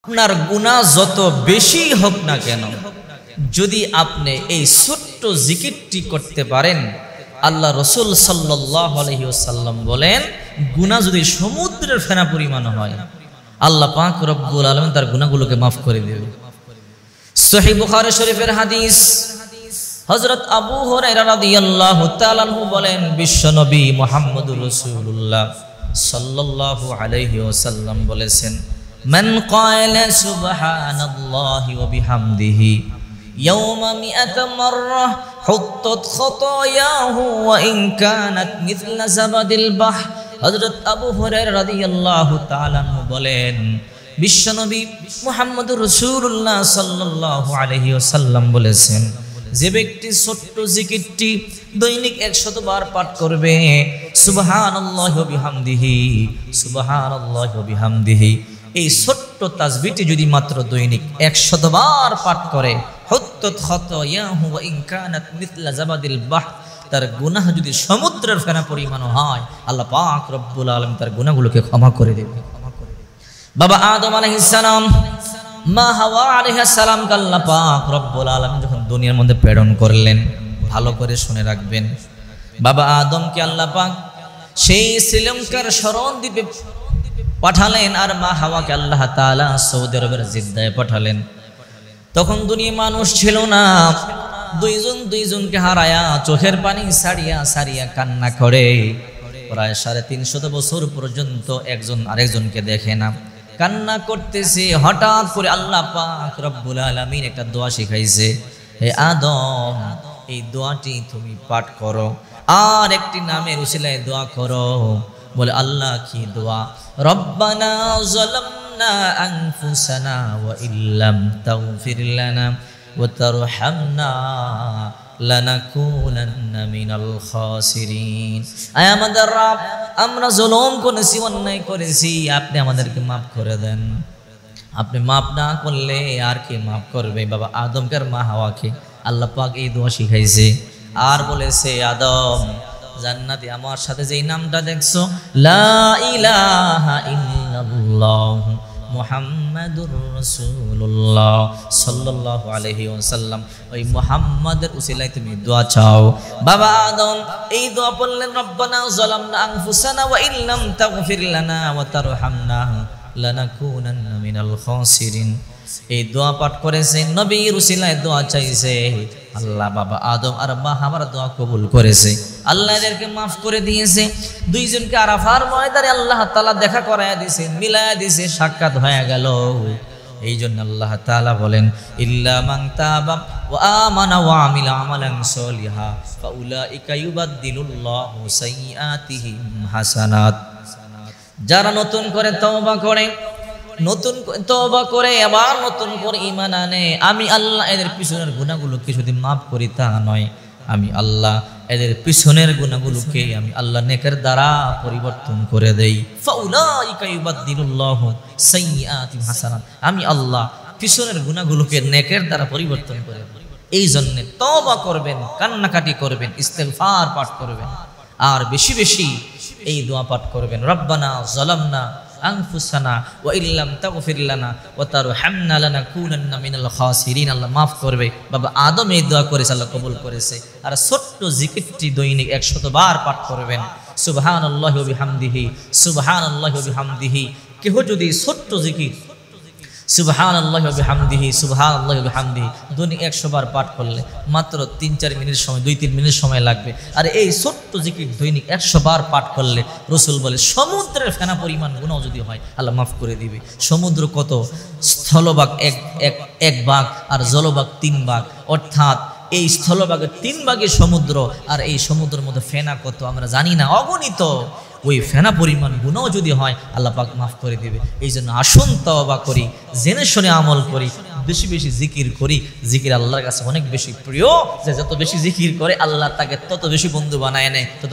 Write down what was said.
আপনার গুনাহ যত বেশি হোক না কেন, যদি আপনি এই ছোট্ট জিকিরটি করতে পারেন, আল্লাহ রসুল সাল্লাল্লাহু আলাইহি ওয়াসাল্লাম বলেন, গুনাহ যদি সমুদ্রের ফেনা পরিমাণ হয়, আল্লাহ পাক রব্বুল আলামিন তার গুনাহগুলোকে মাফ করে দেবে। সহিহ বুখারী শরীফের হাদিস, হযরত আবু হুরায়রা রাদিয়াল্লাহু তাআলা আনহু বলেন, বিশ্বনবী মুহাম্মদুর রাসূলুল্লাহ সাল্লাল্লাহু আলাইহি ওয়াসাল্লাম বলেছেন, মান ক্বালা সুবহানাল্লাহি ওয়া বিহামদিহি ইয়াওমা মিআতা মাররাহ হুত্তাত খাতায়াহু ওয়া ইন কানাত মিথলা যাবাদিল বাহর। হযরত আবু হুরায়রা রাদিয়াল্লাহু তাআলা আনহু বলেন, বিশ্বনবী মুহাম্মদুর রাসূলুল্লাহ সাল্লাল্লাহু আলাইহি ওয়াসাল্লাম বলেছেন, যে ব্যক্তি ছোট্ট জিকিরটি দৈনিক 100 বার পাঠ করবে, সুবহানাল্লাহি ওয়া বিহামদিহি সুবহানাল্লাহি ওয়া বিহামদিহি, এই ছোট্ট তাসবিহটি যদি মাত্র দৈনিক 100 বার পাঠ করে, হুত্তাত খাতায়াহু ওয়া ইন কানাত মিথলা যাবাদিল বাহর, তার গুনাহ যদি সমুদ্রের ফেনা পরিমাণ হয়, আল্লাহ পাক রব্বুল আলামিন তার গুনাহগুলোকে ক্ষমা করে দেবে। বাবা আদম আলাইহিস সালাম, মা হাওয়া আলাইহিস সালাম কে আল্লাহ পাক রব্বুল আলামিন যখন দুনিয়ার মধ্যে প্রেরণ করলেন, ভালো করে শুনে রাখবেন, বাবা আদমকে আল্লাহ পাক সেই শ্রীলঙ্কার শরণ দ্বীপে পাঠালেন, আর মা হাওয়াকে আল্লাহ তাআলা সৌদি আরবের জিদ্দায় পাঠালেন। তখন দুনিয়া মানুষ ছিল না, দুইজনকে হারায়া চোখের পানি সারিয়া সারিয়া কান্না করে, প্রায় 350 বছর পর্যন্ত একজন আরেকজনকে দেখে না, কান্না করতেছে। হঠাৎ করে আল্লাহ পাক রব্বুল আলামিন একটা দোয়া শিখাইছে, হে আদম, এই দোয়াটি তুমি পাঠ করো, আর একটি নামের উসিলায় দোয়া করো। বলে, আল্লাহ কি দোয়া? রব্বানা যালামনা আনফুসানা ওয়া ইল্লাম তাগফির লানা ওয়া তারহামনা লানাকুনান্না মিনাল খাসিরিন। আয় আমাদের রব, আমরা জুলুম করেছি, অন্যায় করেছি, আপনি আমাদেরকে মাফ করে দেন। আপনি মাফ না করলে আর কে মাফ করবে? বাবা আদমকে আর মা হাওয়াকে আল্লাহ পাক এই দোয়া শিখাইছে, আর বলেছে, আদম, জান্নাতে আমার সাথে যেই নামটা দেখছো, লা ইলাহা ইল্লাল্লাহ মুহাম্মাদুর রাসূলুল্লাহ সাল্লাল্লাহু আলাইহি ওয়াসাল্লাম, ওই মুহাম্মাদের উসিলায় তুমি দোয়া চাও। বাবা আদম এই দোয়া পড়লেন, রব্বানা যালামনা আনফুসানা ওয়া ইল্লাম তাগফির লানা ওয়া তারহামনা লানাকুনান্না মিনাল খাসিরিন। এই দোয়া পাঠ করেছে, নবীর উসিলায় দোয়া চাইছে, আল্লাহ বাবা আদম আর মা হাওয়ার দোয়া কবুল করেছে, আল্লাহ এদেরকে মাফ করে দিয়েছে। দুইজনকে আরাফার ময়দানে আল্লাহ তাআলা দেখা করায়া দিয়েছে, মিলায়া দিয়েছে, সাক্ষাৎ হয়ে গেল। এই জন্য আল্লাহ তাআলা বলেন, ইল্লা মান তাবা ওয়া আমানা ওয়া আমিলা আমালান সলিহা ফাউলাইকা ইউবাদদিলুল্লাহু সাইয়্যাতিহিম হাসানাত। যারা নতুন করে তওবা করে, নতুন তওবা করে আবার নতুন করে ঈমান আনে, আমি আল্লাহ এদের পিছনের গুনাহগুলোকে শুধু মাফ করি তা নয়, আমি আল্লাহ এদের পিছনের গুনাহগুলোকে আমি আল্লাহ নেকের দ্বারা পরিবর্তন করে দেই। ফাউলাইকা ইউবাদদিলুল্লাহু সাইয়্যাতিহিম হাসানাত, আমি আল্লাহ পিছনের গুনাহগুলোকে নেকের দ্বারা পরিবর্তন করে দেই। এই জন্য তওবা করবেন, কান্নাকাটি করবেন, ইস্তেগফার পাঠ করবেন, আর বেশি বেশি এই দোয়া পাঠ করবেন, রব্বানা যালামনা আনফুসানা ওয়া ইল্লাম তাগফির লানা ওয়া তারহামনা লানাকুনান্না মিনাল খাসিরিন। আল্লাহ মাফ করবে। বাবা আদম এই দোয়া করেছে, আল্লাহ কবুল করেছে। আর ছোট্ট জিকিরটি দৈনিক 100 বার পাঠ করবেন, সুবহানাল্লাহি ওয়া বিহামদিহি সুবহানাল্লাহি ওয়া বিহামদিহি। কেহ যদি ছোট্ট জিকির সুবহানাল্লাহি ওয়া বিহামদিহি সুবহানাল্লাহি ওয়া বিহামদিহি দৈনিক 100 বার পাঠ করলে মাত্র 3-4 মিনিট সময়, 2-3 মিনিট সময় লাগবে। আর এই ছোট্ট জিকির দৈনিক 100 বার পাঠ করলে রাসূল বলে, সমুদ্রের ফেনা পরিমাণ গুনাহ যদি হয়, আল্লাহ মাফ করে দিবে। সমুদ্র কত? স্থলভাগ এক ভাগ, আর জলভাগ 3 ভাগ, অর্থাৎ এই স্থলভাগের 3 ভাগই সমুদ্র, আর এই সমুদ্রের মধ্যে ফেনা কত আমরা জানি না, অগণিত। ওই ফেনা পরিমাণ গুনাহ যদি হয়, আল্লাহ পাক মাফ করে দিবে। এই জন্য আসুন তওবা করি, জেনে শুনে আমল করি, বেশি বেশি জিকির করি। জিকির আল্লাহর কাছে অনেক বেশি প্রিয়, যে যত বেশি জিকির করে আল্লাহ তাকে তত বেশি বন্ধু বানায় নেয়, তত